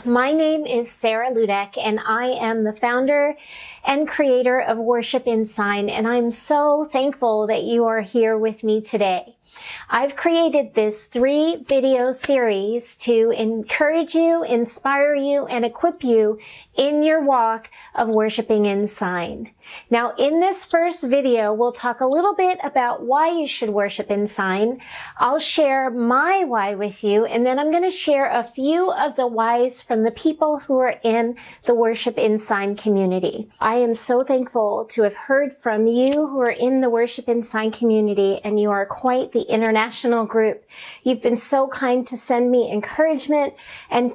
My name is Sarah Ludek, and I am the founder and creator of Worship in Sign, and I'm so thankful that you are here with me today. I've created this 3-video series to encourage you, inspire you, and equip you in your walk of worshiping in sign. Now, in this first video, we'll talk a little bit about why you should worship in sign. I'll share my why with you, and then I'm going to share a few of the whys from the people who are in the Worship in Sign community. I am so thankful to have heard from you who are in the Worship in Sign community, and you are quite the international group. You've been so kind to send me encouragement, and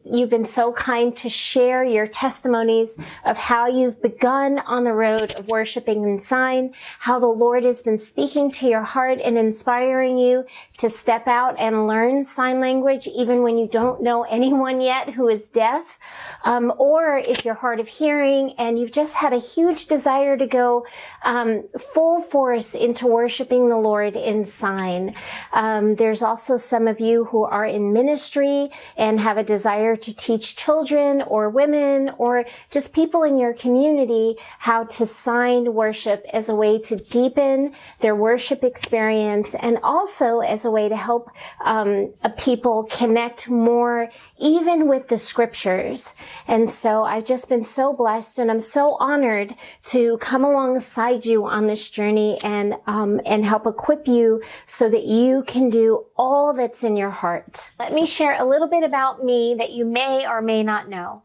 you've been so kind to share your testimonies of how you've begun on the road of worshiping in sign, how the Lord has been speaking to your heart and inspiring you to step out and learn sign language even when you don't know anyone yet who is deaf, or if you're hard of hearing and you've just had a huge desire to go full force into worshiping the Lord in sign. There's also some of you who are in ministry and have a desire to teach children or women or just people in your community how to sign worship as a way to deepen their worship experience and also as a way to help people connect more even with the scriptures. And so I've just been so blessed, and I'm so honored to come alongside you on this journey and help equip you so that you can do all that's in your heart. Let me share a little bit about me that you may or may not know.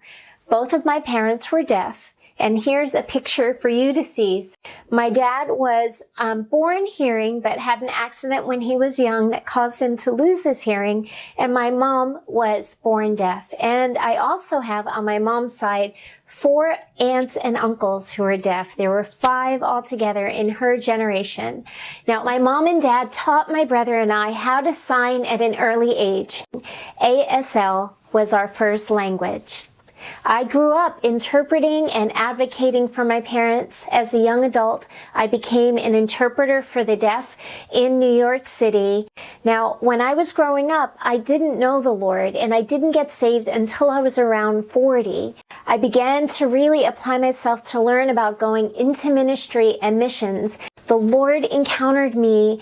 Both of my parents were deaf. And here's a picture for you to see. My dad was born hearing, but had an accident when he was young that caused him to lose his hearing. And my mom was born deaf. And I also have on my mom's side 4 aunts and uncles who are deaf. There were 5 altogether in her generation. Now, my mom and dad taught my brother and I how to sign at an early age. ASL was our first language. I grew up interpreting and advocating for my parents. As a young adult, I became an interpreter for the deaf in New York City. Now, when I was growing up, I didn't know the Lord, and I didn't get saved until I was around 40. I began to really apply myself to learn about going into ministry and missions. The Lord encountered me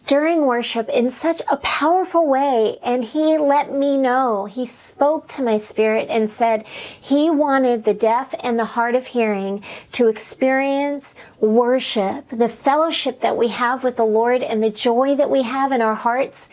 during worship in such a powerful way, and he let me know, he spoke to my spirit and said he wanted the deaf and the hard of hearing to experience worship, the fellowship that we have with the Lord and the joy that we have in our hearts.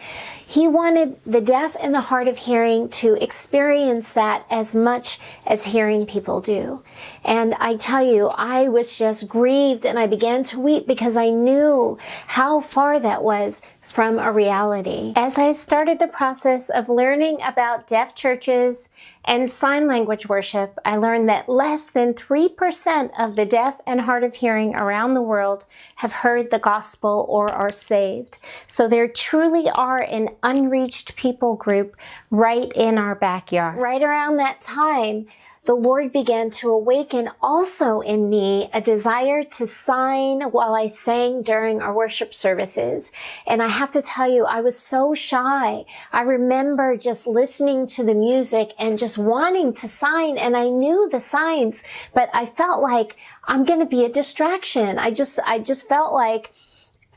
He wanted the deaf and the hard of hearing to experience that as much as hearing people do. And I tell you, I was just grieved and I began to weep because I knew how far that was from a reality. As I started the process of learning about deaf churches and sign language worship, I learned that less than 3% of the deaf and hard of hearing around the world have heard the gospel or are saved. So there truly are an unreached people group right in our backyard. Right around that time, the Lord began to awaken also in me a desire to sign while I sang during our worship services. And I have to tell you, I was so shy. I remember just listening to the music and just wanting to sign, and I knew the signs, but I felt like I'm going to be a distraction. I just felt like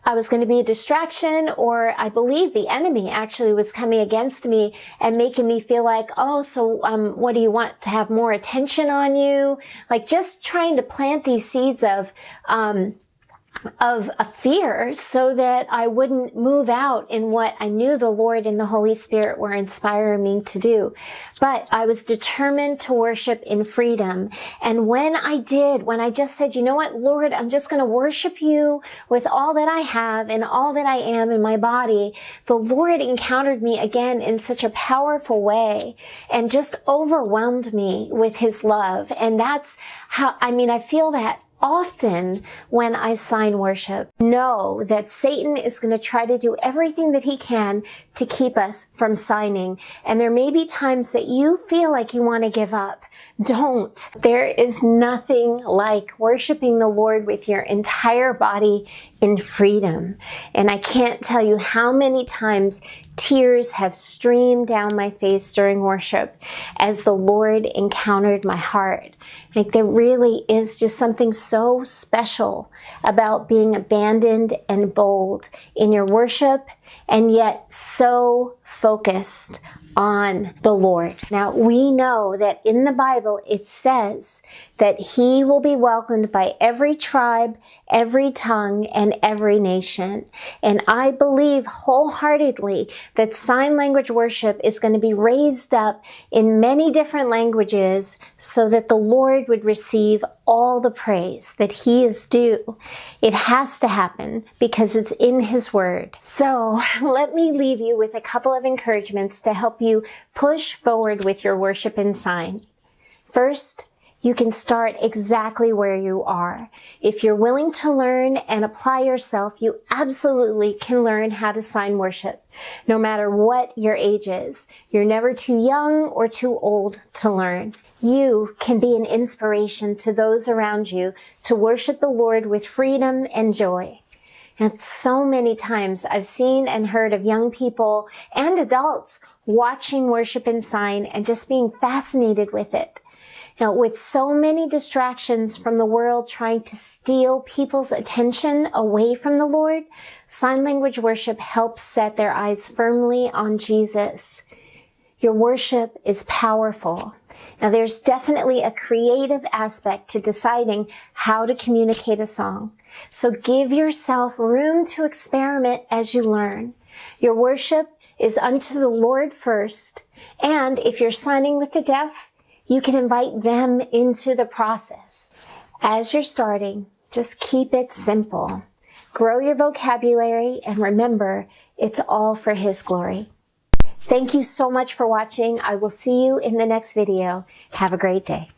I was going to be a distraction, or I believe the enemy actually was coming against me and making me feel like, oh, so what do you want, to have more attention on you? Like just trying to plant these seeds of a fear so that I wouldn't move out in what I knew the Lord and the Holy Spirit were inspiring me to do. But I was determined to worship in freedom. And when I just said, you know what, Lord, I'm just going to worship you with all that I have and all that I am in my body, the Lord encountered me again in such a powerful way and just overwhelmed me with his love. And that's how, I feel that often when I sign worship. Know that Satan is going to try to do everything that he can to keep us from signing. And there may be times that you feel like you want to give up. Don't. There is nothing like worshiping the Lord with your entire body in freedom. And I can't tell you how many times tears have streamed down my face during worship as the Lord encountered my heart. Like, there really is just something so special about being abandoned and bold in your worship, and yet so focused on the Lord. Now, we know that in the Bible it says that He will be welcomed by every tribe, every tongue, and every nation. And I believe wholeheartedly that sign language worship is going to be raised up in many different languages so that the Lord would receive all the praise that He is due. It has to happen because it's in His Word. So let me leave you with a couple of encouragements to help you push forward with your worship in sign. First, you can start exactly where you are. If you're willing to learn and apply yourself, you absolutely can learn how to sign worship, no matter what your age is. You're never too young or too old to learn. You can be an inspiration to those around you to worship the Lord with freedom and joy. And so many times I've seen and heard of young people and adults watching worship in sign and just being fascinated with it. Now, with so many distractions from the world trying to steal people's attention away from the Lord, sign language worship helps set their eyes firmly on Jesus. Your worship is powerful. Now, there's definitely a creative aspect to deciding how to communicate a song. So give yourself room to experiment as you learn. Your worship is unto the Lord first. And if you're signing with the deaf, you can invite them into the process. As you're starting, just keep it simple. Grow your vocabulary and remember, it's all for His glory. Thank you so much for watching. I will see you in the next video. Have a great day.